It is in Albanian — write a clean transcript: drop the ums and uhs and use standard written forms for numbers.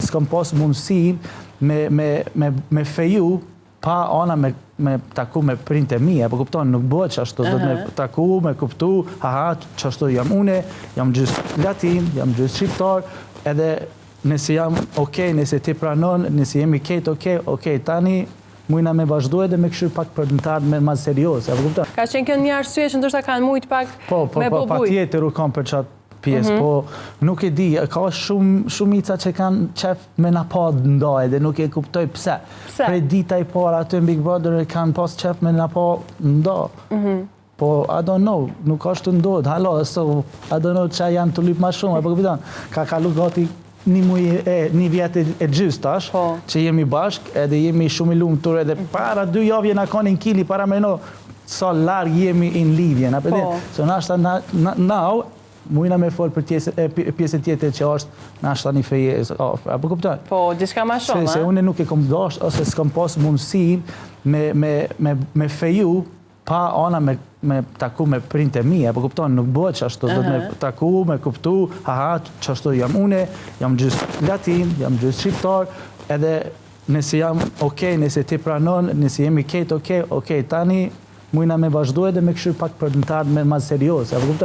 s'kam pas mundësi me feju pa ana me taku me printe mia, po kupton, nuk bëhet çashtu, do të me taku, me kuptu, aha, çashtu jam une, jam gjysmë latin, jam gjysmë shqiptar, edhe nëse jam okay, nëse ti pranon, nëse jemi ketë okay, tani mujna me vazhdu edhe me këshyr pak përdëntar me ma serios, apo kupton? Ka qenë kjo një arsye që ndoshta kanë mujt pak me bobuj. Pa tjetër u kam për qatë pjesë, po nuk e di, ka shumica që kanë qef me na pa ndaj dhe nuk e kuptoj pse. Prej dita i para aty në Big Brother kanë pas qef me na pa ndaj. Po, I don't know, nuk është të ndodh, halo, so, I don't know që janë të lyp ma shumë, apo kupton? Ka kalu gati një vjetë e gjysë tash, që jemi bashk, edhe jemi shumë i lumtur, edhe para 2 javje na kanë në kili, para me no, sa larg jemi in lidhjen, apo dhe, so nashta now, mujna me folë për pjesën tjetër që është nashta një feje, apo kupton? Po, diçka ma shumë, Se une nuk e kom dash, ose s'kom pas mundësin me feju, pa ana me taku me printe mia, apo kupton, nuk bëhet çashtu, do të me taku, me kuptu, aha, çashtu jam une, jam gjysmë latin, jam gjysmë shqiptar, edhe nëse jam okay, nëse ti pranon, nëse jemi ketë okay, tani mujna me vazhdu edhe me këshyr pak përdëntar me ma serios, apo kupton?